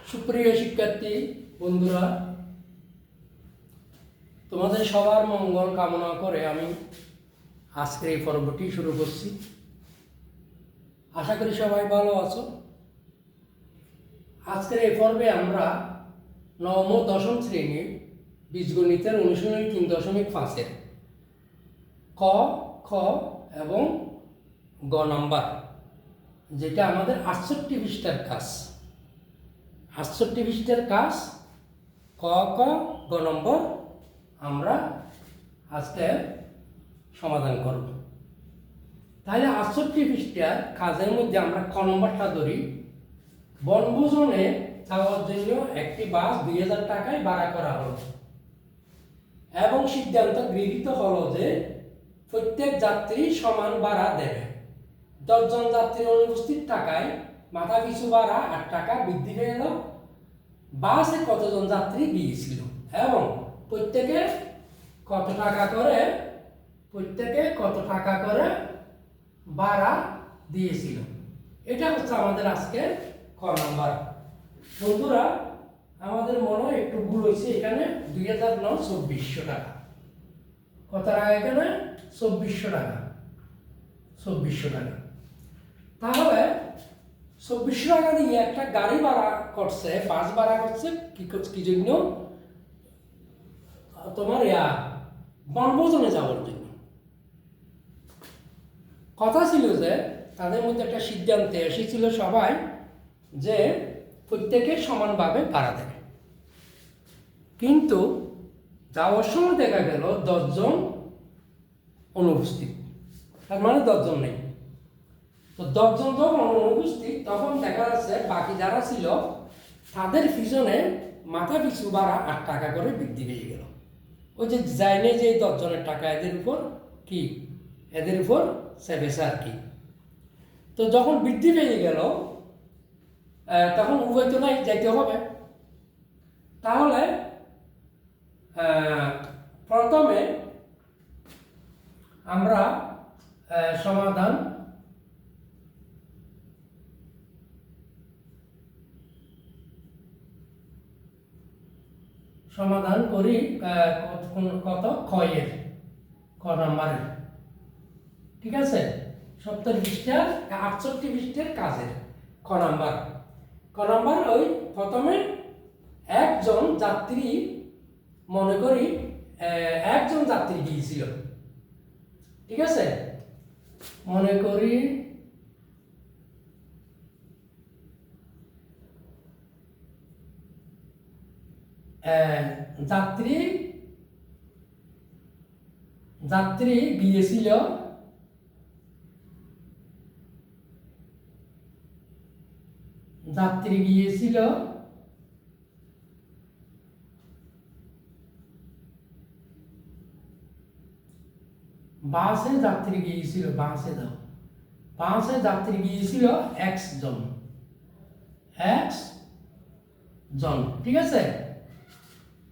সুপ্রিয় শিক্ষার্থী বন্ধুরা, তোমাদের সবার মঙ্গল কামনা করে আমি আজকের এই পর্বটি শুরু করছি। আশা করি সবাই ভালো আছো। আজকের এই পর্বে আমরা নবম ও দশম শ্রেণীর বীজগণিতের অনুশীলনী 3.5-এর ক, খ এবং গ নাম্বার, যেটা আমাদের 68 পৃষ্ঠার কাজ, 68 পৃষ্ঠার কাজ ক, খ, গ নম্বর আমরা আজকে সমাধান করব। তাহলে 68 পৃষ্ঠার কাজের মধ্যে আমরা ক নম্বরটা ধরি। বনভোজনে যাওয়ার জন্য একটি বাস 2000 টাকায় ভাড়া করা হলো এবং সিদ্ধান্ত গৃহীত হলো যে প্রত্যেক যাত্রী সমান ভাড়া দেবে। 10 জন যাত্রীর অনুপস্থিত টাকায় মাথা পিছু ভাড়া 8 টাকা বৃদ্ধি পেল। বাসে কতজন যাত্রী গিয়েছিল এবং প্রত্যেকে কত টাকা করে ভাড়া দিয়েছিল। এটা হচ্ছে আমাদের আজকে ক নাম্বার। বন্ধুরা, আমাদের মনে হয় একটু ভুল হয়েছে, এখানে 2000 নয় 2400 টাকা। কত টাকা এখানে? 2400 টাকা। 2400 টাকা। তাহলে 2400 টাকা দিয়ে একটা গাড়ি ভাড়া করছে, বাস ভাড়া করছে কি জন্য? তোমার বনভোজনে যাওয়ার জন্য। কথা ছিল যে তাদের মধ্যে একটা সিদ্ধান্তে এসেছিল সবাই যে প্রত্যেকে সমানভাবে ভাড়া দেবে, কিন্তু যাওয়ার সময় দেখা গেল 10 জন অনুপস্থিত, তার মানে 10 জন নেই। তো 10 জন যখন অনুপস্থিত, তখন দেখা যাচ্ছে বাকি যারা ছিল তাদের পিছনে মাথা পিছু ভাড়া 8 টাকা করে বৃদ্ধি পেয়ে গেল। ওই যে যায়নি যে 10 জনের টাকা এদের উপর চেপেছে আর কি। তো যখন বৃদ্ধি পেয়ে গেল, তখন উভয় তো নাই, যাইতে হবে। তাহলে প্রথমে আমরা সমাধান করি কত ক্ষয়ের ক নাম্বারের। ঠিক আছে, 70 পৃষ্ঠার 68 পৃষ্ঠার কাজের ক নাম্বার। ওই প্রথমে একজন যাত্রী, মনে করি একজন যাত্রী গিয়েছিল। ঠিক আছে, মনে করি যাত্রী গিয়েছিল বাসে যাত্রী গিয়েছিল x জন। ঠিক আছে,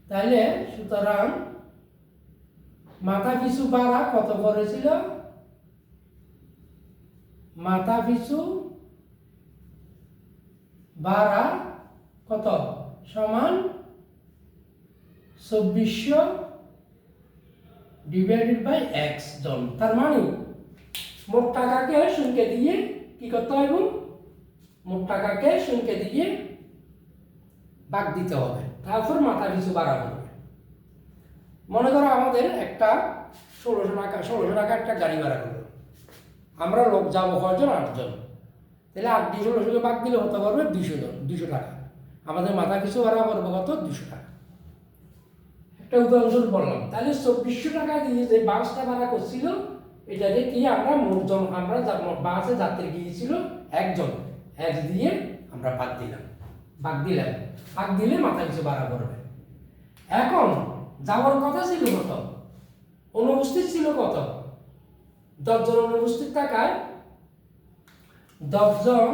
তাইলে সুতরাং মাথা পিছু ভাড়া কত করেছিল? মাথা পিছু ভাড়া কত? সমান 2400 ডিভাইডেড বাই x জন। তার মানে মোট টাকাকে সংখ্যা দিয়ে কি করতে হবে? মোট টাকাকে সংখ্যা দিয়ে ভাগ দিতে হবে, তারপর মাথা পিছু ভাড়া হবে। মনে করো আমাদের একটা 1600 টাকা একটা গাড়ি ভাড়া করলো, আমরা লোক যাবো কয়জন? 8 জন। তাহলে 8 দিয়ে 1600 ভাগ দিলে হতে পারবে 200 টাকা। আমাদের মাথা পিছু ভাড়া করবো কত? 200 টাকা। একটা উদাহরণ বললাম। তাহলে 2400 টাকা দিয়ে যে বাসটা ভাড়া করছিল, এটাকে কি আমরা বাসে যাত্রী গিয়েছিল একজন, এক দিয়ে আমরা ভাগ দিলে মাথা পিছু ভাড়া করবে। এখন যাওয়ার কথা ছিল কত? অনুপস্থিত ছিল কত? 10 জন অনুপস্থিত টাকায় 10 জন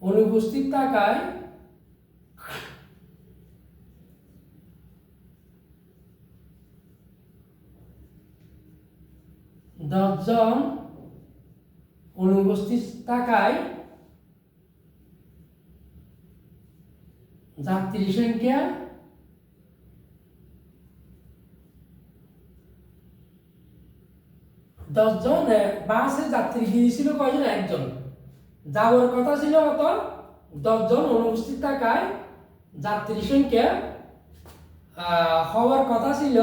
অনুপস্থিত টাকায় 10 জন অনুপস্থিত থাকায় যাত্রী সংখ্যা 10 জন। বাসে যাত্রী গিয়েছিল কয়জন? একজন। যাওয়ার কথা ছিল কত? 10 জন অনুপস্থিত থাকায় যাত্রী সংখ্যা হওয়ার কথা ছিল,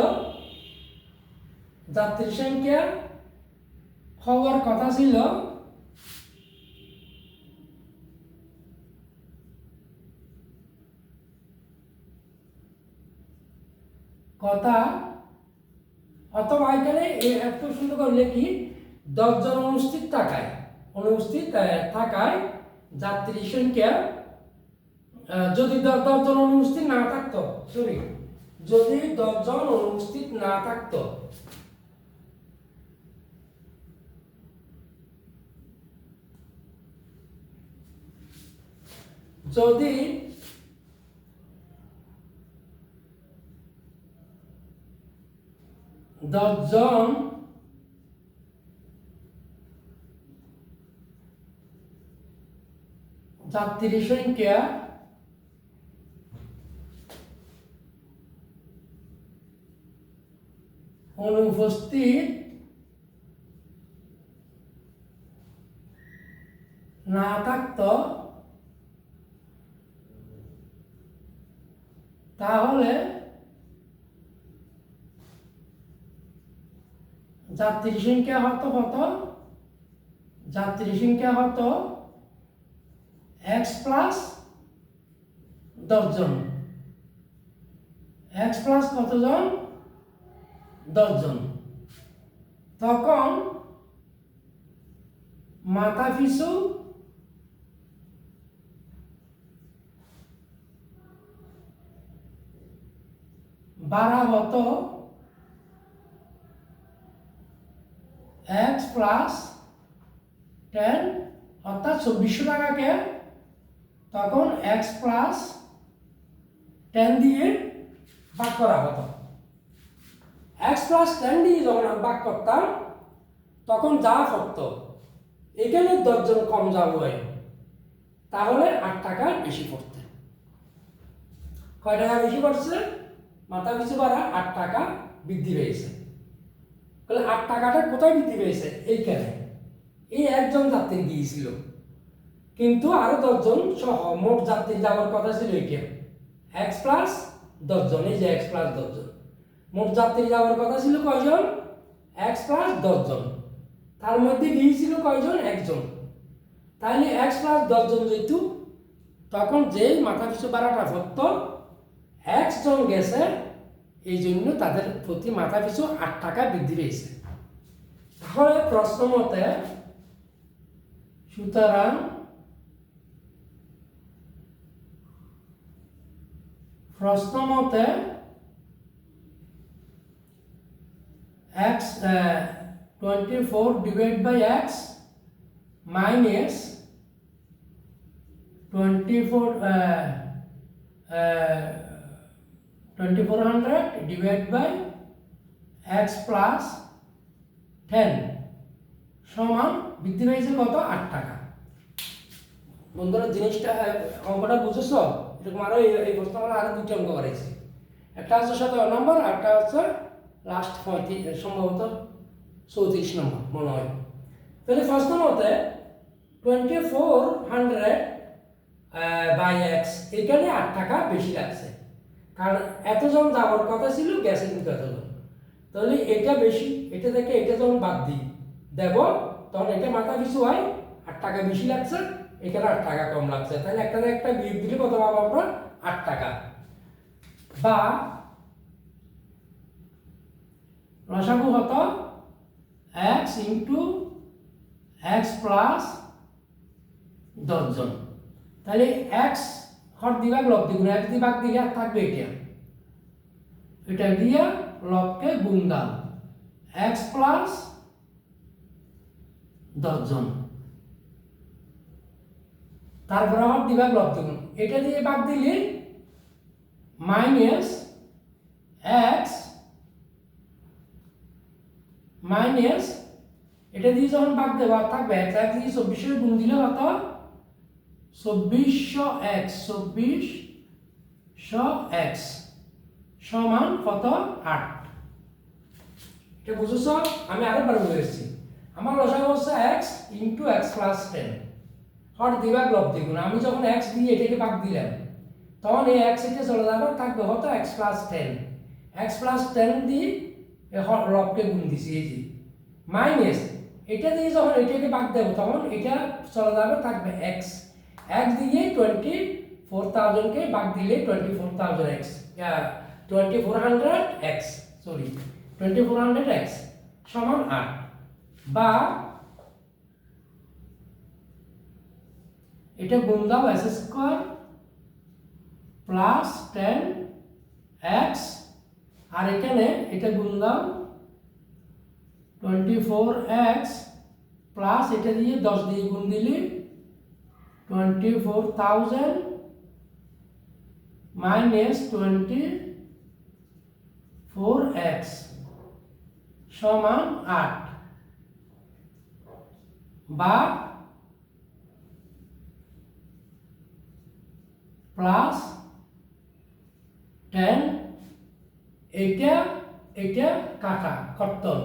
যাত্রী সংখ্যা হওয়ার কথা ছিল কথা, অথবা এখানে এত সুন্দর করে লিখি 10 জন অনুপস্থিত থাকায় যাত্রী সংখ্যা, যদি 10 জন অনুপস্থিত না থাকতো, সরি, যদি 10 জন অনুপস্থিত না থাকতো, যদি 10 জন যাত্রী সংখ্যা অনুপস্থিত না থাকতো, তাহলে যাত্রী সংখ্যা হতো x প্লাস 10 জন। x প্লাস কতজন? 10 জন। তখন মাথা পিছু ভাড়া হতো x প্লাস 10, অর্থাৎ 2400 টাকাকে তখন x প্লাস 10 দিয়ে ভাগ করা হতো। x প্লাস 10 দিয়ে যখন ভাগ করতাম তখন যা পড়তো, এখানে 10 জন কম যাবো, তাহলে 8 টাকা বেশি পড়তে। কয় টাকা বেশি পড়ছে? মাথা পিছু ভাড়া 8 টাকা বৃদ্ধি পেয়েছে। তাহলে 8 টাকাটা কোথায় বৃদ্ধি পেয়েছে? এইখানে। এই একজন যাত্রী গিয়েছিল, কিন্তু আরো 10 জন সহ মোট যাত্রী যাওয়ার কথা ছিল এইটা x প্লাস 10 জন। এই যে x প্লাস 10 জন, মোট যাত্রী যাওয়ার কথা ছিল কয়জন? x প্লাস 10 জন। তার মধ্যে গিয়েছিল কয়জন? একজন। তাহলে x প্লাস 10 জন যেহেতু, তখন যেই মাথা পিছু ভাড়াটা পড়তো, x জন গেছে, এই জন্য তাদের প্রতি মাথা পিছু 8 টাকা বৃদ্ধি পেয়েছে। তাহলে প্রশ্ন মতে, সুতরাং প্রশ্ন মতে x 24 divided by x minus 2400 divided by x plus 10 সমান বৃদ্ধি পেয়েছে কত? 8 টাকা। বন্ধুরা, জিনিসটা অঙ্কটা বুঝেছো? এরকম আরো এই প্রশ্ন আমরা আরো দুটি অঙ্ক করেছি। একটা হচ্ছে 17 নম্বর, আর একটা হচ্ছে লাস্ট 35, সম্ভবত 34 নম্বর মনে হয়। তাহলে প্রশ্ন মতে 2400 বাই x, এখানে 8 টাকা বেশি লাগছে, কারণ এতজন যাওয়ার কথা ছিল, গেছে কিন্তু এতজন। তাহলে এটা বেশি, এটা থেকে এটা যখন বাদ দিই দেব, তখন এটা মাথা পিছু হয় 8 টাকা বেশি লাগছে, এখানে 8 টাকা কম লাগছে। তাহলে একটা বিয়োগ দিলে কত পাবো আমরা? 8 টাকা। বা লসাগু হতো x ইন্টু x প্লাস 10 জন। তাহলে x হর দিবাগ লব দ্বিগুণ, x দিয়ে ভাগ দিলে আর থাকবে এটা দিয়ে লবকে গুণ দাও, x প্লাস 10 জন। তারপর হর দিবাগ লব দ্বিগুণ, এটা দিয়ে ভাগ দিলে মাইনাস x মাইনাস এটা দিয়ে যখন ভাগ দেবো আর থাকবে x, x দিয়ে 24 গুণ দিলে কত 2400x সমান কত 8। এটা বুঝেছ? আমি আরেকবার বলেছি আমার লসাগু হচ্ছে x ইন্টু x প্লাস 10 হর দিবাগ লব দ্বিগুণ। আমি যখন x দিয়ে এটাকে ভাগ দিলাম তখন এই x এটা চলে যাবে থাকবে কত x প্লাস 10, x প্লাস 10 দিয়ে লবকে গুণ দিছি এই যে মাইনাস এটা দিয়ে যখন এটাকে ভাগ দেব তখন এটা চলে যাবে থাকবে x, x দিয়ে 24,000 কে ভাগ দিলে 24,000x 2400x সরি 2400x সমান 8 বা এটা গুণ দাও s স্কয়ার প্লাস 10x আর এখানে এটা গুণ দাও 24x প্লাস এটা দিয়ে 10 দিয়ে গুণ দিলে 24,000 মাইনাস 24x সমান 8 বা প্লাস 10 এটা এটা কাটা কর্তন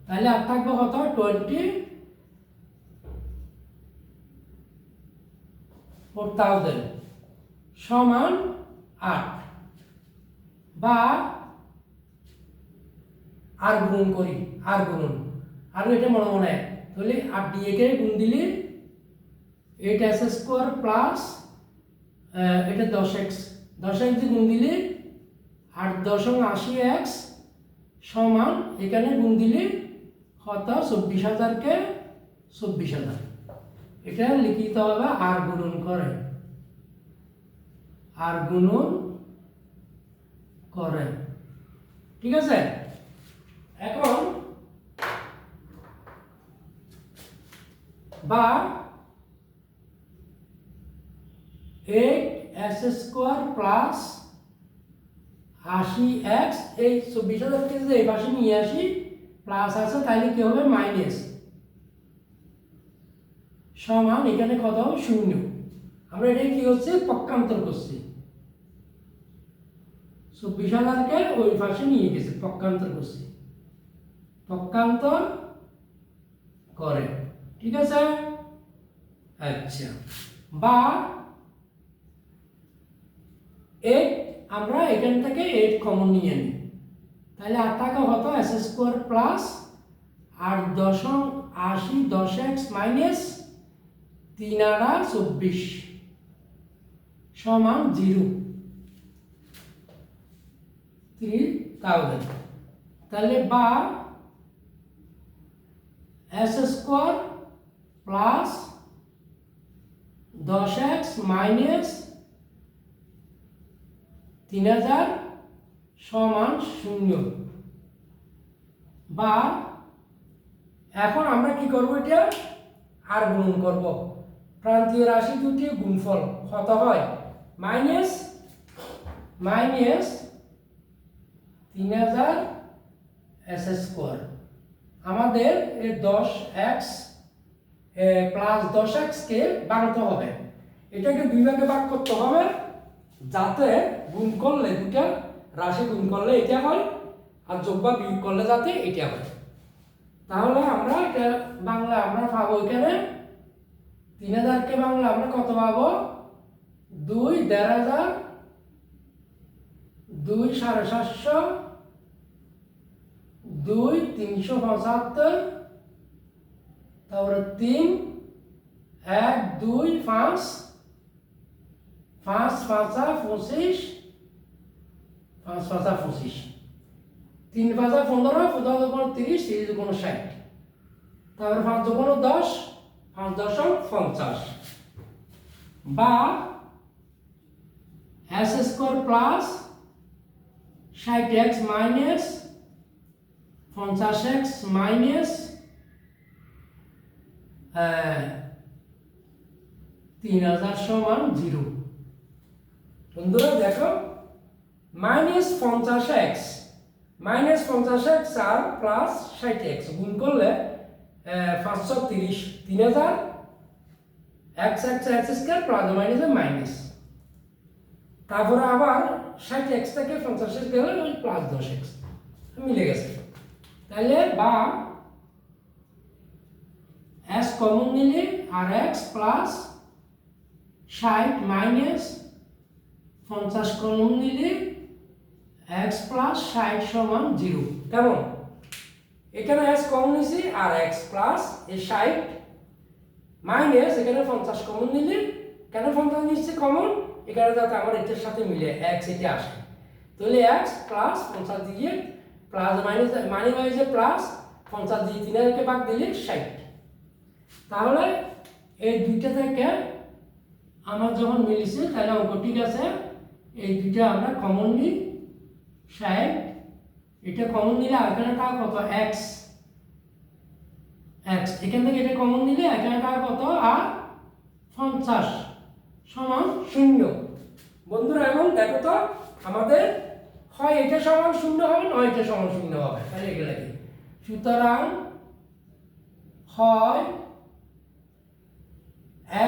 তাহলে আর থাকবে কত 24,000 সমান 8 বা আর গুণ করি আর গুণন আর এটা মনে মনে তাহলে 8 দিয়ে কে গুণ দিলে 8s স্কয়ার প্লাস এটা 10x দিয়ে গুণ দিলে 8.80x সমান এখানে গুণ দিলে কত 24,000 কে 24,000 এটা লিখিত হবে আর গুণন করে আর গুণন করে ঠিক আছে। এখন বা 8s স্কয়ার প্লাস 80x এই 24,000 কে যদি এই পাশে নিয়ে আসি প্লাস আছে তাহলে কি হবে মাইনাস সমান এখানে কত হবে 0। আমরা এটা কি হচ্ছে পক্ষান্তর করছি 24,000 কে ওই পাশে নিয়ে গেছে পক্ষান্তর করছি পক্ষান্তর করে ঠিক আছে। আচ্ছা বা 8 আমরা এখান থেকে 8 কমন নিয়ে নিই তাহলে 8 টাকা হতো s square plus 8.80 10x minus 3/24 সমান 0 3000 তাহলে বা s square plus 10x minus 3000 সমান 0 বা এখন আমরা কি করব এটা আর গুণন করব প্রান্তীয় রাশি দুটি গুণফল কত হয় মাইনাস 3000 s স্কয়ার আমাদের এই 10x প্লাস 10x কে ভাঙতে হবে এটাকে দুই ভাগে ভাগ করতে হবে যাতে গুণ করলে দুটা রাশি গুণ করলে এটা হয় আর যোগ বা বিয়োগ করলে যাতে এটা হয়। তাহলে আমরা এটা বাংলা আমরা পাবো এখানে 3000 কে বাংলা আমরা কত পাবো 2 1500 2 750 2 375 তারপরে 3 1 2 5 5 5 25 5 5 25 3 5 15 15 30 30 60 তারপরে 5 10 5 10 50 বা s square plus 60x minus 50x minus 3000 সমান 0। বন্ধুরা দেখো মাইনাস 50x আর প্লাস 60x গুণ করলে 530 3000 x square plus minus minus, তারপরে আবার 60x থেকে 50x গেলে ওই প্লাস 10x মিলে গেছে। তাহলে বা s কমন নিলে আর x প্লাস 60 মাইনাস 50 কমন নিলে x প্লাস 60 সমান 0। কেমন? এখানে s কমন নিছি আর x প্লাস এই 60 মাইনাস এখানে 50 কমন নিলে, কেন 50 নিচ্ছে কমন? এখানে যাতে আমার এটার সাথে মিলে x এটা আসে, তাহলে x প্লাস 50 দিয়ে প্লাস মাইনাস মাইনাসে প্লাস 50 দিয়ে 3 কে ভাগ দিলে 60। তাহলে এই দুইটা থেকে আমার যখন মিলছে তাহলে অঙ্ক ঠিক আছে। এই দুইটা আমরা কমন নিই 60, এটা কমন নিলে আর এখানে টাকা কত x, এখান থেকে এটা কমন নিলে এখানে টাকা কত আর 50 সমান 0। বন্ধুরা এখন দেখো তো আমাদের হয় এটা সমান 0 হবে নয় এটা সমান 0 হবে, তাহলে এগুলা কি? সুতরাং হয়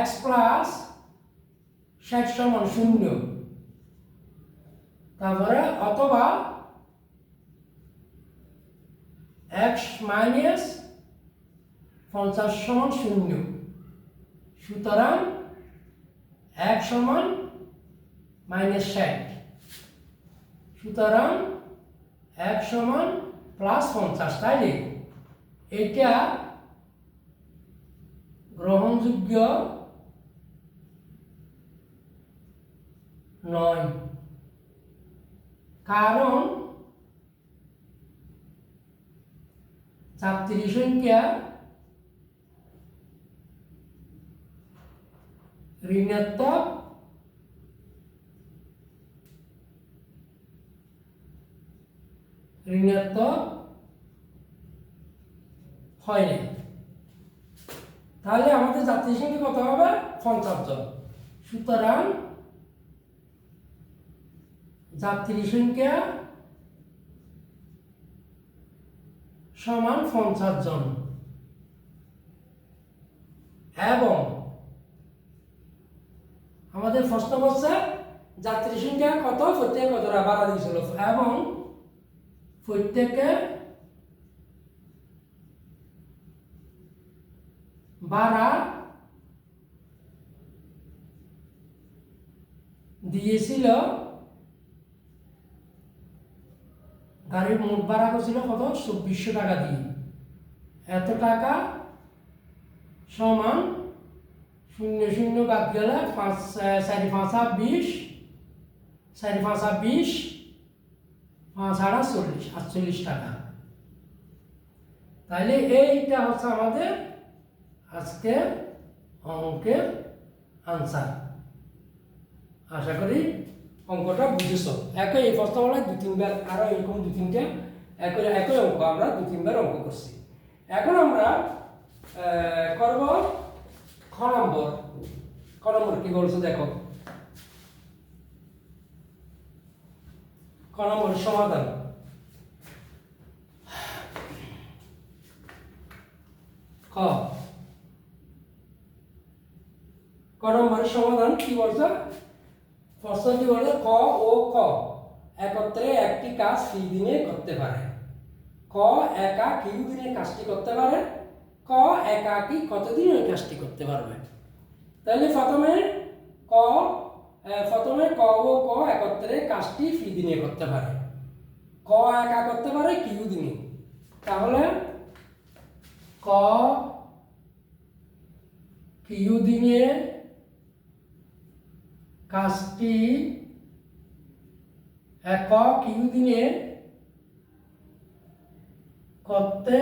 x প্লাস 60 সমান 0, তারপরে অথবা x মাইনাস 50 সমান 0। সুতরাং x সমান মাইনাস 60, সুতরাং x সমান প্লাস 50। তাইলে এটা গ্রহণযোগ্য নয়, কারণ যাত্রী সংখ্যা ঋণাত্মক হয়নি। তাহলে আমাদের যাত্রী সংখ্যা কত হবে? 50 জন। সুতরাং যাত্রী সংখ্যা সমান 50 জন এবং আমাদের প্রশ্ন বলছে যাত্রী সংখ্যা কত, প্রত্যেকে কতটা ভাড়া দিয়েছিল এবং প্রত্যেকে ভাড়া দিয়েছিল, গাড়ির মোট ভাড়া করছিল কত? 2400 টাকা দিয়ে। এত টাকা সমান 00 বাদ গেলে 5 4 5 20, 4 5 20, 5 40 48 টাকা। তাহলে এইটা হচ্ছে আমাদের আজকে অঙ্কের আনসার। আশা করি অঙ্কটা বুঝেছ। একই এই প্রশ্নমালায় 2-3বার আরও এরকম 2-3টা একই অঙ্ক আমরা 2-3বার অঙ্ক করছি। এখন আমরা করব খ নম্বর। খ নম্বর কি বলছো দেখো, খ নম্বর সমাধান। ক নম্বরের সমাধান কি বলছো? প্রশ্নটি বলছে ক ও খ একত্রে একটি কাজ কি দিনে করতে পারে? ক একা কি দিনে কাজটি করতে পারে? ক একাকী কতদিন ওই কাজটি করতে পারবে? তাহলে প্রথমে ক ও ক একত্রে কাজটি কি দিনে করতে পারে? ক একা করতে পারে কি দিনে। তাহলে ক কি দিনে কাজটি কি দিনে করতে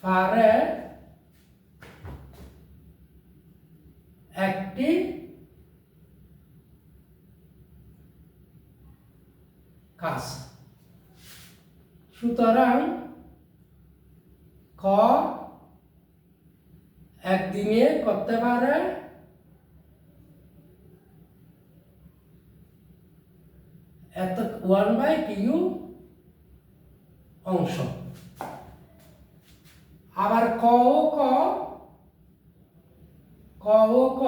পারে একটি কাজ। সুতরাং ক একদিনে করতে পারে এত 1/q অংশ। আবার ক ও ক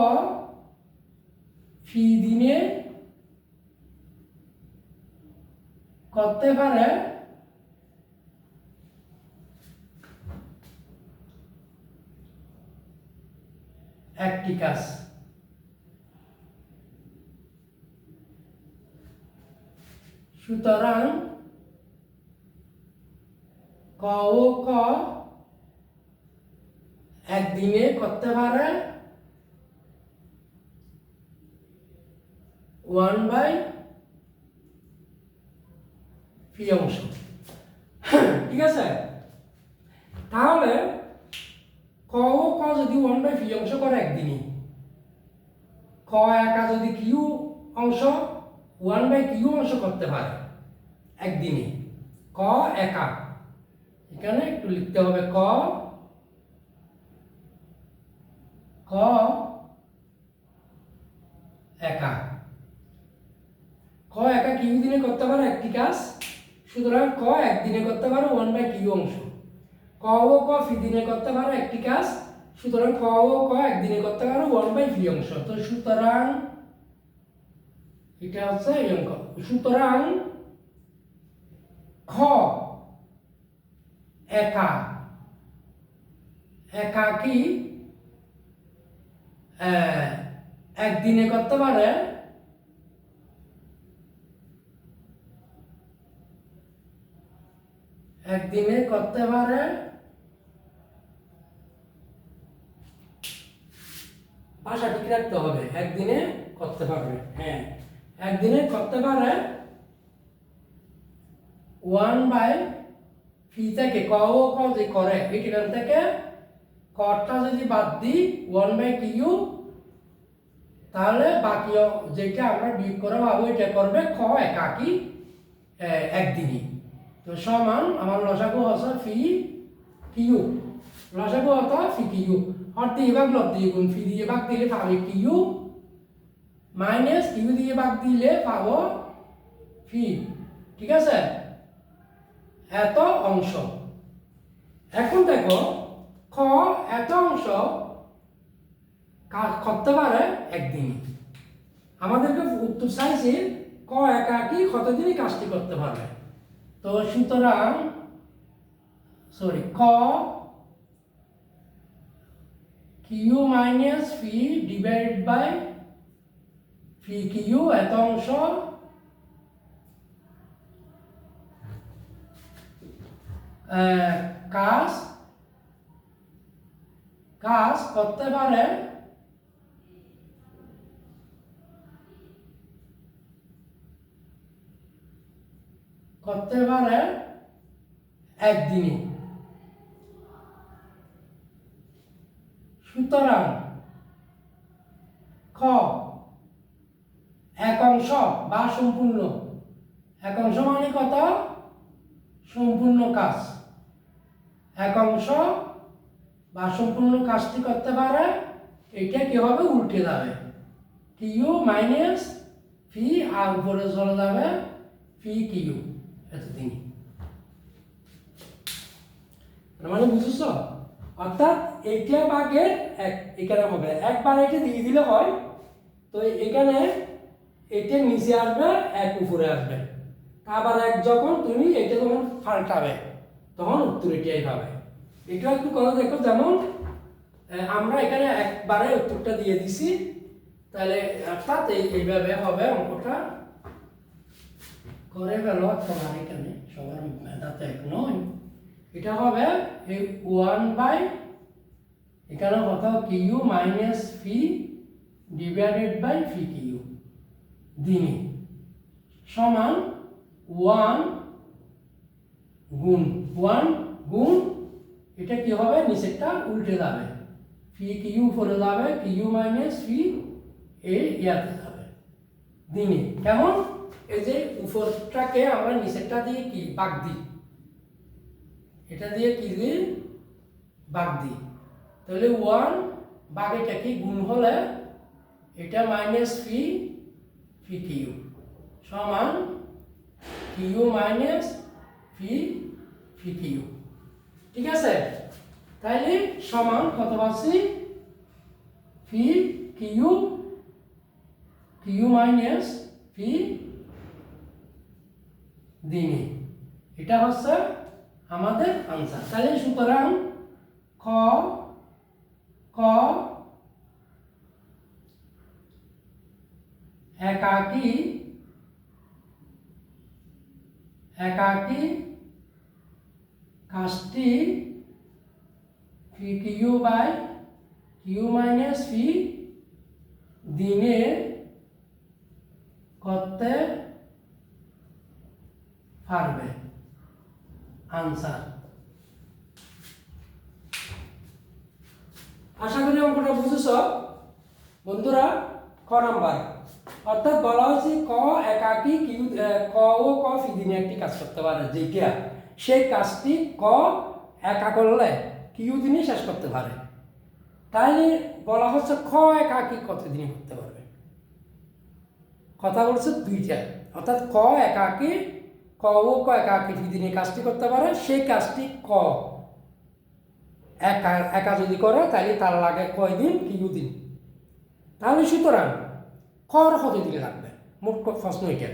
ফি দিনে করতে পারে একটি কাজ। সুতরাং ক ও ক একদিনে করতে পারে 1/p অংশ। ঠিক আছে, তাহলে ক ও ক যদি 1/p অংশ করে একদিনই, ক একা যদি কিউ অংশ 1/q অংশ করতে পারে একদিনে, ক একা, এখানে একটু লিখতে হবে ক একা, ক একা কিউ দিনে করতে পারে একটি কাজ, সুতরাং ক একদিনে করতে পারে 1/q অংশ। ক ও ক ফি দিনে করতে পারে একটি কাজ, সুতরাং ক ও ক একদিনে করতে পারে 1/p অংশ। তো সুতরাং এটা হচ্ছে এই অঙ্ক। সুতরাং খ একা একাকী একদিনে করতে পারে ভাষা ঠিক রাখতে হবে, একদিনে করতে পারবে, হ্যাঁ একদিনে করতে পারে 1/p থেকে ক ও ক যে করে এখান থেকে কটা যদি বাদ দিই 1/q, তাহলে বাকি যেটা আমরা বিয়োগ করে পাবো এটা করবে খ একাকী একদিনই। তো সমান আমার লসাগু হচ্ছে ফি কিউ, লসাগু হতো ফি কিউ, আর দিয়ে ভাগ লব দিয়ে গুণ, ফি দিয়ে ভাগ দিলে পাবে কিউ মাইনাস কিউ দিয়ে ভাগ দিলে পাবো ফি। ঠিক আছে, এত অংশ। এখন দেখো খ এত অংশ করতে পারে একদিনই, আমাদেরকে উত্তর চাইছে ক একাকী কতদিনই কাজটি করতে পারবে। তো সুতরাং ক Q minus P divided by P Q এত অংশ কাজ করতে পারে একদিনে। সুতরাং খ এক অংশ বা সম্পূর্ণ, এক অংশ মানে কত, সম্পূর্ণ কাজ, এক অংশ বা সম্পূর্ণ কাজটি করতে পারে, এটা কি হবে উল্টে যাবে, কিউ মাইনাস ফি আর উপরে চলে যাবে ফি কিউ এতদিন। মানে বুঝেছ, অর্থাৎ এটা ভাগের এক এখানে হবে, একবার এটা দিয়ে দিলে হয়, তো এখানে এটা নিচে আসবে এক উপরে আসবে, আবার এক যখন তুমি এটা যখন পাল্টাবে তখন উত্তর এটাই পাবে। এটা একটু কথা দেখো, যেমন আমরা এখানে একবারে উত্তরটা দিয়ে দিছি, তাহলে অর্থাৎ এইভাবে হবে অঙ্কটা করে ফেলো তোমার, এখানে সবার মেধা তো এক নয়, এটা হবে এই 1/, এখানে কত Q minus P divided by P Q দিনে সমান 1 গুণ এটা কি হবে, নিচেরটা উল্টে যাবে, ফি কিউ উপরে যাবে, কিউ মাইনাস ফি ইয়াতে যাবে দিনে। কেমন, এই যে উপরটাকে আমরা নিচেরটা দিয়ে কি ভাগ দিই, এটা দিয়ে কি দিই ভাগ দিই, তাহলে 1 ভাগ এটা কি গুণ হলে এটা মাইনাস ফি কিউ সমান কিউ মাইনাস ফি কিউ। ঠিক আছে, তাহলে সমান কত পাচ্ছি V Q Q minus V দিনে, এটা হচ্ছে আমাদের আনসার। তাহলে সুতরাং খ ক একাকী কাজটি V Q by Q minus V দিনে করতে পারবে, আনসার। আশা করি অঙ্কটা বুঝেছ বন্ধুরা। ক নাম্বার, অর্থাৎ বলা হচ্ছে ক একাকী কিউ ক ও ক ফি দিনে একটি কাজ করতে পারে, যেটা সেই কাজটি ক একা করলে কিউ দিনে শেষ করতে পারে। তাইলে বলা হচ্ছে খ একাকী কত দিনে করতে পারবে, কথা বলছে দুইটা। অর্থাৎ ক একাকী ক ও ক একাকী ফি দিনে কাজটি করতে পারে, সেই কাজটি ক একা একা যদি করে তাহলে তার লাগে কয় দিন, কিউ দিন। তাহলে সুতরাং কর কত দিনে লাগবে, মোট প্রশ্ন এটা।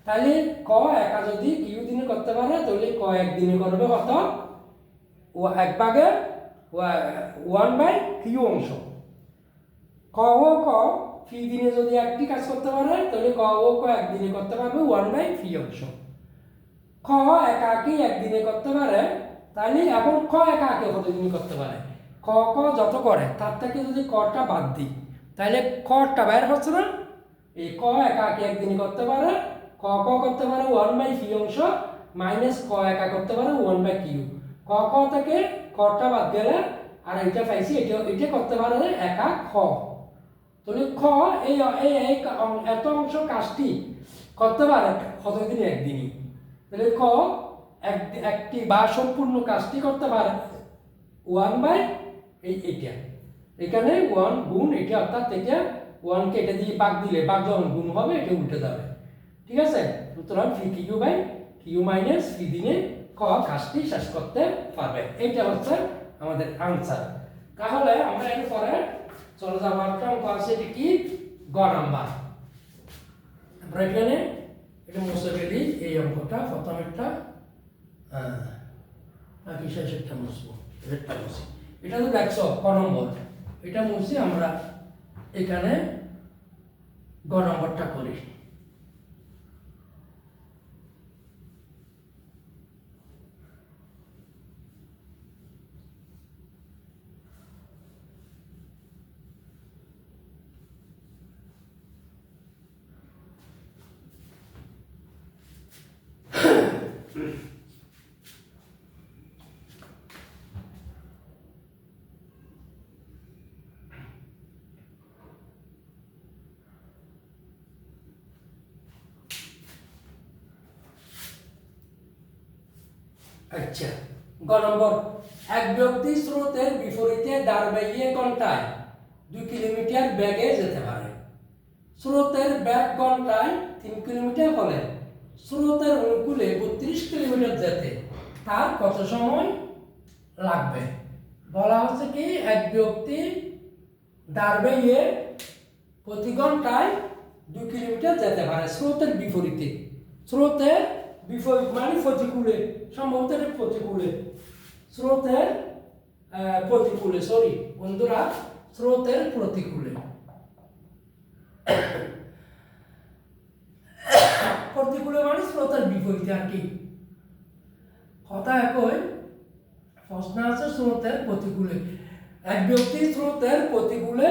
তাহলে ক একা যদি কিউ দিনে করতে পারে তাহলে ক একদিনে করবে কত, ও এক ভাগে 1/কিউ অংশ। ক ও ক ফি দিনে যদি একটি কাজ করতে পারে তাহলে ক ও ক একদিনে করতে পারবে 1/ফি অংশ। খ একাকী একদিনে করতে পারে, তাহলে এখন ক একাকী কত দিনে করতে পারে, ক ক যত করে তার থেকে যদি কটা বাদ দিই তাহলে কটা বাইর হচ্ছে না। এই ক একাকী একদিনে করতে পারে, ক ক করতে পারে 1/ফি অংশ মাইনাস ক একা করতে পারে 1/কিউ। ক ক থেকে কটা বাদ গেলে আর এটা পাইছি, এটা করতে পারে একা খ। তাহলে খ এই এত অংশ কাজটি করতে পারে কত দিনে, একদিনই। তাহলে খ একটি বা সম্পূর্ণ কাজটি করতে পারে 1/এইটা, এখানে 1 গুণ এটা, অর্থাৎ এটা 1 কে এটা দিয়ে ভাগ দিলে ভাগ যখন গুণ হবে এটা উল্টে যাবে, ঠিক আছে। সুতরাং ফি কিউ বাই কিউ মাইনাস ফি দিনে ক কাজটি শেষ করতে পারবে, এইটা হচ্ছে আমাদের আনসার। তাহলে আমরা এরপরে চলে যাবো একটা অঙ্ক আছে, এটি কি গ নাম্বার। আমরা এখানে এটা মুছে ফেলি, এই অঙ্কটা প্রথমেরটা নাকি শেষেরটা মুছবো, শেষেরটা মুছি। এটা তো দেখছো ক নম্বর, এটা মুছি আমরা এখানে গ নম্বরটা করি। আচ্ছা, গ নম্বর, এক ব্যক্তি স্রোতের বিপরীতে দাঁড় বাইয়ে ঘন্টায় 2 কিলোমিটার বেগে যেতে পারে। স্রোতের বেগ ঘন্টায় 3 কিলোমিটার হলে স্রোতের অনুকূলে 32 কিলোমিটার যেতে তার কত সময় লাগবে। বলা হচ্ছে কি এক ব্যক্তি দাঁড় বাইয়ে প্রতি ঘন্টায় 2 কিলোমিটার যেতে পারে স্রোতের বিপরীতে। স্রোতের বিপরীত মানে প্রতিকূলে, সম্ভবত এটা প্রতিকূলে, স্রোতের প্রতিকূলে, সরি বন্ধুরা, স্রোতের প্রতিকূলে। প্রতিকূলে মানে স্রোতের বিপরীতে আর কি, কথা একই। প্রশ্ন আছে স্রোতের প্রতিকূলে, এক ব্যক্তি স্রোতের প্রতিকূলে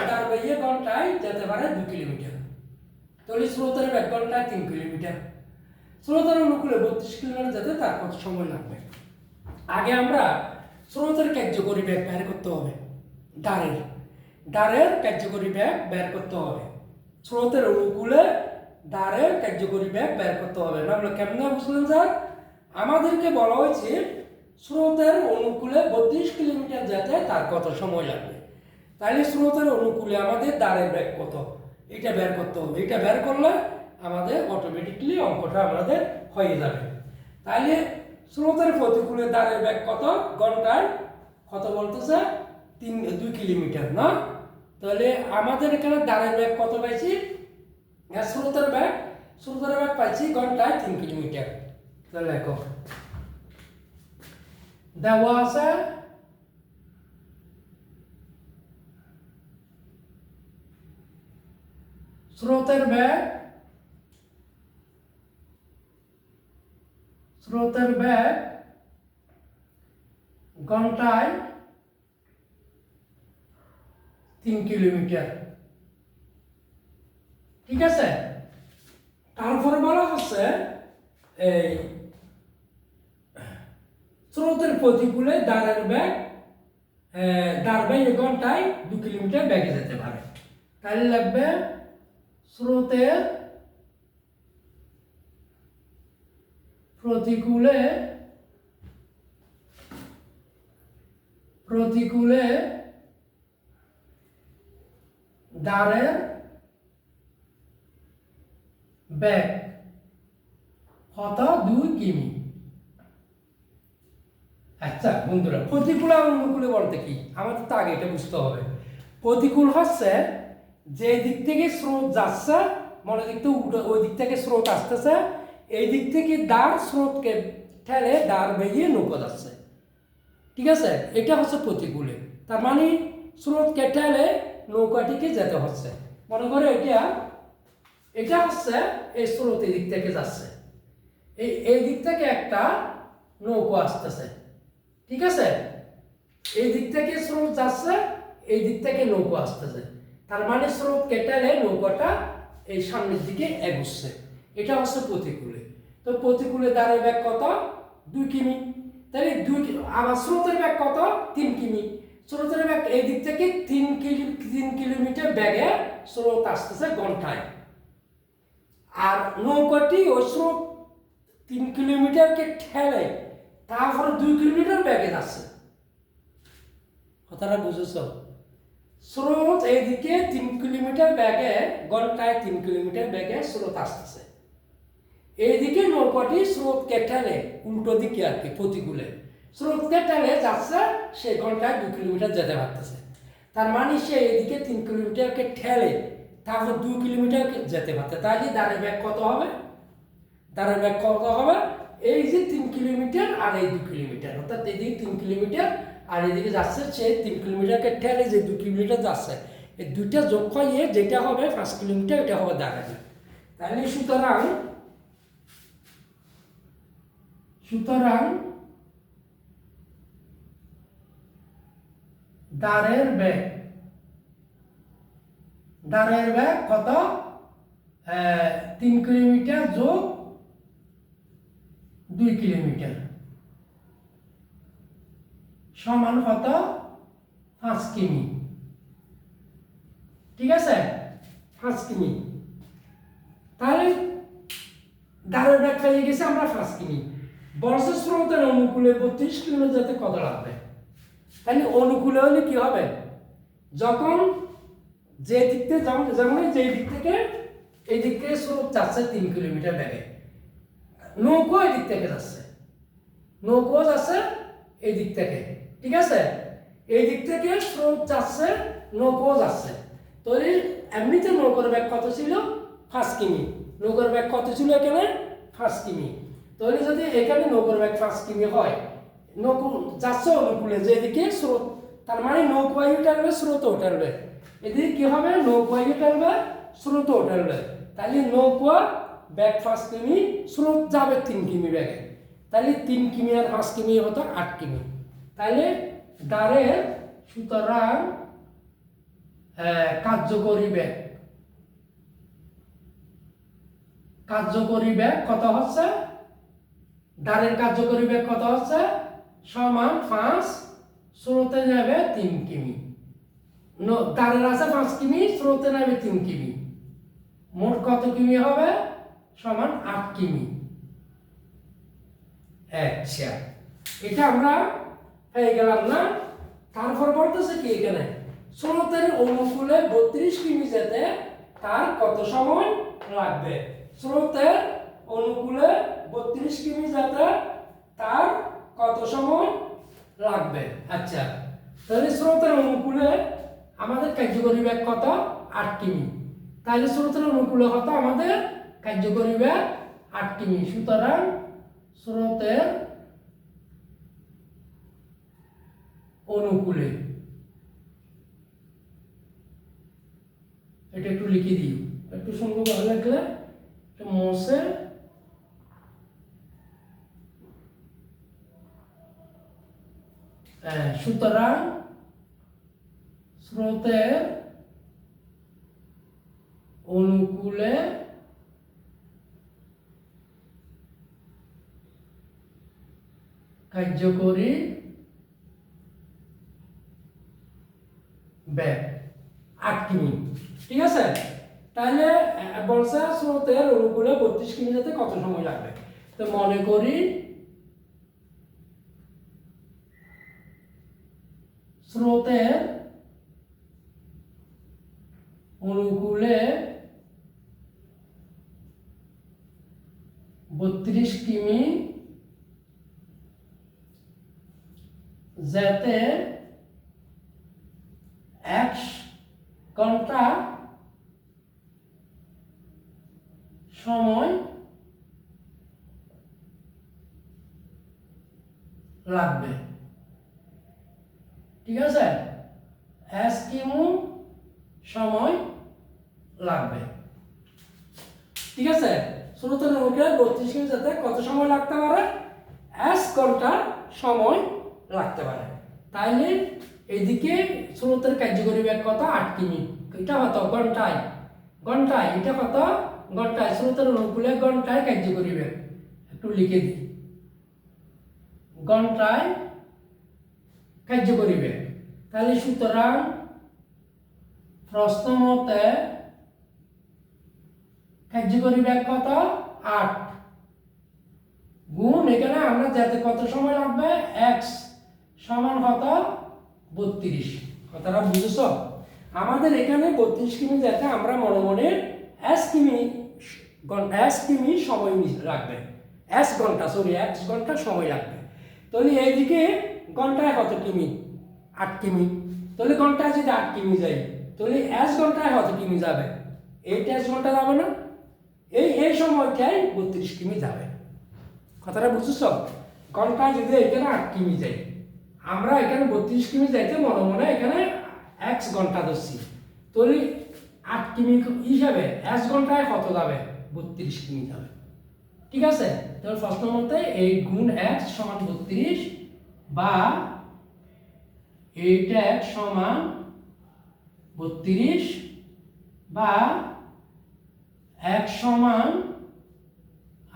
দাঁড় বাইয়ে ঘন্টায় যেতে পারে 2 কিলোমিটার। তাহলে স্রোতের বেগ ঘন্টায় 3 কিলোমিটার, স্রোতের অনুকূলে 32 কিলোমিটার যেতে তার কত সময় লাগবে। আগে আমরা স্রোতের কার্যকরী বেগ বের করতে হবে, দাঁড়ের কার্যকরী বেগ বের করতে হবে। স্রোতের অনুকূলে দাঁড়ের কার্যকরী বেগ বের করতে হবে। না বলে কেমনে বুঝলেন স্যার? আমাদেরকে বলা হয়েছে স্রোতের অনুকূলে 32 কিলোমিটার যেতে তার কত সময় লাগবে। তাহলে স্রোতের অনুকূলে আমাদের দাঁড়ের বেগ কত, এটা বের করতে হবে। এটা বের করলে আমাদের অটোমেটিকলি অঙ্কটা আমাদের হয়ে যাবে। তাহলে স্রোতের প্রতিকূলে দাঁড়ের বেগ কত, ঘন্টায় কত বলতেছে 2 কিলোমিটার না। তাহলে আমাদের এখানে দাঁড়ের বেগ কত পাইছি, স্রোতের বেগ পাইছি ঘন্টায় 3 কিলোমিটার। তাহলে দেখো দেওয়া আছে স্রোতের বেগ ঘন্টায় 3 কিলোমিটার, ঠিক আছে। তারপরে বলা হচ্ছে এই স্রোতের প্রতিকূলে দাঁড়ের বেগ ঘন্টায় 2 কিলোমিটার বেগে যেতে পারে। তাহলে লাগবে স্রোতের প্রতিকূলে দাঁড়ের বেগ কত, 2 কিমি। আচ্ছা বন্ধুরা, প্রতিকূল আর অনুকূলে বলতে কি আমাদের তো আগে এটা বুঝতে হবে। প্রতিকূল হচ্ছে যে দিক থেকে স্রোত যাচ্ছে, মনে দিক থেকে ওই দিক থেকে স্রোত আসতেছে, এই দিক থেকে দাঁড় স্রোতকে ঠেলে দাঁড় বেরিয়ে নৌকা যাচ্ছে, ঠিক আছে। এটা হচ্ছে প্রতিকূলে, তার মানে স্রোতকে ঠেলে নৌকাটিকে যেতে হচ্ছে। মনে করো এটা হচ্ছে এই স্রোত এই দিক থেকে যাচ্ছে, এই দিক থেকে একটা নৌকা আসতেছে, ঠিক আছে। এই দিক থেকে স্রোত যাচ্ছে, এই দিক থেকে নৌকা আসতেছে, তার মানে স্রোত কেটে নৌকাটা এই সামনের দিকে এগোচ্ছে। এটা হচ্ছে প্রতিকূলে। তো প্রতিকূলে দাঁড়ের বেগ কত, 2 কিমি। তাহলে 2 আবার স্রোতের বেগ কত, 3 কিমি। স্রোতের বেগ এই দিক থেকে 3 কিলোমিটার বেগে স্রোত আসতেছে ঘন্টায়, আর নৌকাটি ওই স্রোত 3 কিলোমিটারকে ঠেলে তারপরে 2 কিলোমিটার বেগে যাচ্ছে। কথাটা বুঝেছ? স্রোত এইদিকে 3 কিলোমিটার বেগে ঘন্টায় 3 কিলোমিটার বেগে স্রোত আসতেছে, এইদিকে নৌকাটি স্রোতকে ঠেলে উল্টো দিকে আর কি প্রতিকূলে স্রোতকে ঠেলে যাচ্ছে, সে ঘন্টায় 2 কিলোমিটার যেতে পারতেছে। তার মানে সে এইদিকে 3 কিলোমিটারকে ঠেলে তারপর 2 কিলোমিটার যেতে পারতে। তাহলে দাঁড়ের বেগ কত হবে, দাঁড়ের বেগ কত হবে, এই যে 3 কিলোমিটার আর এই 2 কিলোমিটার, অর্থাৎ এদিকে 3 কিলোমিটার আর এদিকে যাচ্ছে সে 3 কিলোমিটারকে ঠেলে যে 2 কিলোমিটার যাচ্ছে, এই দুইটা যোগ করে যেটা হবে 5 কিলোমিটার, এটা হবে দাঁড়ের বেগ। তাহলে সুতরাং দাঁড়ের বেগ কত, 3 কিলোমিটার যোগ 2 কিলোমিটার সমান কত, 5 কিমি, ঠিক আছে, 5 কিমি। তাহলে দাঁড়ের বেগ পেয়ে গেছে আমরা 5 কিমি। বর্ষা স্রোতের অনুকূলে 32 কিমি যেতে কত লাগবে? তাহলে অনুকূলে হলে কি হবে, যখন যে দিক থেকে যেমন যেই দিক থেকে এই দিক থেকে স্রোত যাচ্ছে 3 কিলোমিটার বেগে, নৌকো এই দিক থেকে যাচ্ছে, নৌকো যাচ্ছে এই দিক থেকে, ঠিক আছে। এই দিক থেকে স্রোত যাচ্ছে, নৌকো যাচ্ছে। তাহলে এমনিতে নৌকার বেগ কত ছিল, 5 কিমি। নৌকার বেগ কত ছিল এখানে, 5 কিমি। তাহলে যদি এখানে নৌকার বেগ 5 কিমি হয়, নৌকো যাচ্ছে অনুকূলে যেদিকে স্রোত, তার মানে নৌকায় টানবে স্রোতও টানবে, এদিকে কি হবে, নৌকায় টানবে স্রোতও টানবে। তাহলে নৌকা বেগ 5 কিমি, স্রোত যাবে 3 কিমি বেগে, তাহলে 3 কিমি আর 5 কিমি হতো 8 কিমি। তাহলে দাঁড়ের সুতরাং কার্যকরী বেগ কত হচ্ছে, দাঁড়ের কার্যকরী বেগ কত হচ্ছে, সমান 5, স্রোতে যাবে 3 কিমি। দাঁড়ের আছে 5 কিমি, স্রোতে যাবে 3 কিমি, মোট কত কিমি হবে, সমান 8 কিমি। আচ্ছা, এটা আমরা পেয়ে গেলাম না। তারপর বলতেছে কি এখানে, স্রোতের অনুকূলে 32 কিমি যেতে তার কত সময় লাগবে। স্রোতের অনুকূলে 32 কিমি যেতে তার লাগবে। আচ্ছা, তাহলে স্রোতের অনুকূলে আমাদের কার্যকরী বেগ কত? 8 কিমি। তাহলে স্রোতের অনুকূলে কত আমাদের কার্যকরী বেগ? 8 কিমি। সুতরাং স্রোতের অনুকূলে, এটা একটু লিখে দিই, একটু সুন্দর ভালো লাগলে মোসে সুতরাং স্রোতের অনুকূলে কার্যকরী বেগ 8 কিমি। ঠিক আছে, তাহলে বলছে স্রোতের অনুকূলে 32 কিমি যেতে কত সময় লাগবে। তো মনে করি স্রোতের অনুকূলে 32 কিমি যেতে 1 ঘন্টা সময় লাগবে। ঠিক আছে, 1 কিমি সময় লাগবে। ঠিক আছে, স্রোতের অনুকূলে 32 কিমি যেতে কত সময় লাগতে পারে? 1 ঘন্টা সময় লাগতে পারে। তাইলে এইদিকে স্রোতের কার্যকরী বেগ কত? 8 কিমি। এটা কত? ঘন্টায়। ঘন্টায় এটা কত? ঘন্টায়। স্রোতের অনুকূলে ঘন্টায় কার্যকরী বেগ একটু লিখে দিই, ঘন্টায় কার্যকরী বেগ। তাহলে সুতরাং প্রশ্ন মতে কার্যকরী বেগ কত? 8 গুণ এখানে আমরা যেতে কত সময় লাগবে? x সমান কত? 32। কথাটা বুঝেছ? আমাদের এখানে 32 কিমি যেতে আমরা মনে মনে s কিমি সময় লাগবে, s ঘন্টা সময় লাগবে। তাহলে এইদিকে ঘন্টায় কত কিমি? 8 কিমি। তাহলে ঘন্টায় যদি 8 কিমি যাই, তাহলে s ঘন্টায় কত কিমি যাবে? 8 s ঘন্টা যাবে না? এই সময়টাই 32 কিমি যাবে। কথাটা বুঝেছ? ঘন্টায় যদি এখানে 8 কিমি যাই, আমরা এখানে 32 কিমি যাইতে মনে মনে এখানে x ঘন্টা ধরছি, তাহলে 8 কিমি হিসাবে s ঘন্টায় কত যাবে? 32 কিমি যাবে। ঠিক আছে, তাহলে প্রশ্ন মতে 8 গুণ x সমান 32 বা 8x সমান 32 বা x সমান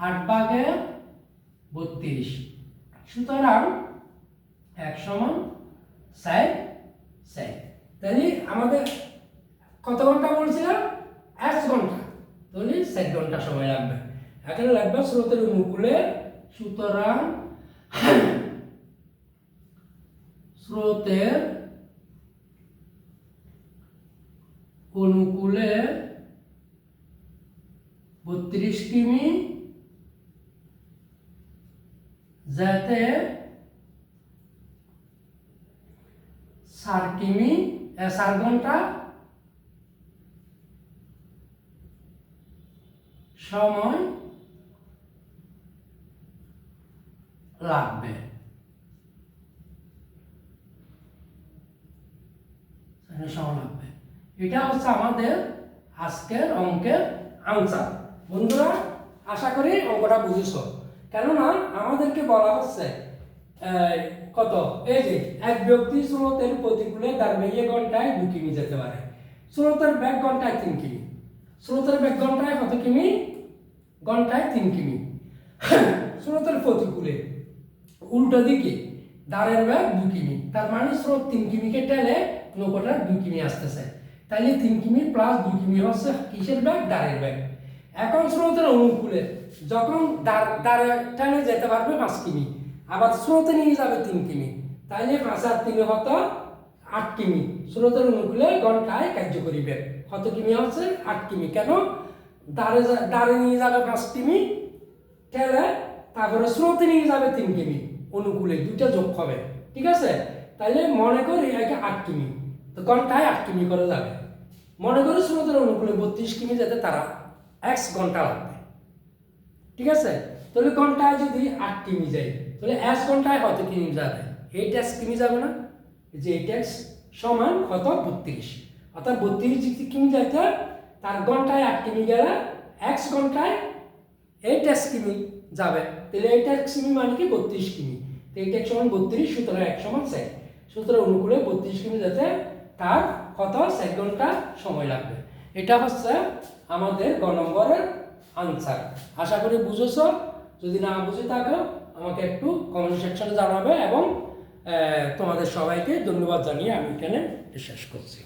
8 ভাগে 32। সুতরাং x সমান 60। তাহলে আমাদের কত ঘন্টা বলছিলাম? 1 ঘন্টা। তাহলে 60 ঘন্টা সময় লাগবে। এখানে লাগবে স্রোতের অনুকূলে, সুতরাং স্রোতের অনুকূলে 32 কিমি যেতে 4 ঘন্টা সময় লাগবে। এটা হচ্ছে আমাদের আজকের অঙ্কের আনসার। বন্ধুরা, আশা করি অঙ্কটা বুঝেছ। কেননা আমাদেরকে বলা হচ্ছে কত, এই যে এক ব্যক্তি স্রোতের প্রতিকূলে তার বেগে ঘন্টায় 2 কিমি যেতে পারে। স্রোতের বেগ ঘন্টায় 3 কিমি। স্রোতের বেগ ঘন্টায় কত কিমি? ঘন্টায় 3 কিমি। স্রোতের প্রতিকূলে উল্টো দিকে দাঁড়ের বেগ 2 কিমি। তার মানে স্রোত 3 কিমিকে টেলে নৌকাটা 2 কিমি আসতেছে। তাইলে 3 কিমি প্লাস 2 কিমি হচ্ছে কিসের বেগ? দাঁড়ের বেগ। এখন স্রোতের অনুকূলে যখন দাঁড়ে টেনে যেতে পারবে 5 কিমি, আবার স্রোতে নিয়ে যাবে 3 কিমি, তাইলে 5 আর 3 কত? 8 কিমি। স্রোতের অনুকূলে ঘন্টায় কার্যকরী বেগ কত কিমি হচ্ছে? 8 কিমি। কেন? দাঁড়ে নিয়ে যাবে 5 কিমি ঠেলে, তারপরে স্রোতে নিয়ে যাবে 3 কিমি, অনুকূলে দুইটা যোগ হবে। ঠিক ঠিক আছে? তাহলে মনে করি একে 8 কিমি, তো ঘন্টায় 8 কিমি করে যাবে। মনে করি সমুদ্রের অনুকূলে 32 কিমি যেতে তারা x ঘন্টা লাগবে। ঠিক আছে? তাহলে ঘন্টায় যদি 8 কিমি যায় তাহলে s ঘন্টায় কত কিমি যাবে? 8x কিমি যাবে না? যে 8x সমান কত? 32। অর্থাৎ 32 কিমি যাইতে তার ঘন্টায় 8 কিমি গেলে x ঘন্টায় 8x কিমি যাবে। তাহলে 8x কিমি মানে কি? 32 কিমি। তো 8x সমান 32, সুতরাং x সমান 6। সুতরাং অনুকূলে 32 কিমি যেতে তার কত? 6 ঘন্টা সময় লাগবে। এটা হচ্ছে আমাদের গ নম্বরের আনসার। আশা করি বুঝেছো। যদি না বুঝে থাকো আমাকে একটু কমেন্ট সেকশনে জানাবে এবং তোমাদের সবাইকে ধন্যবাদ জানিয়ে আমি এখানে শেষ করছি।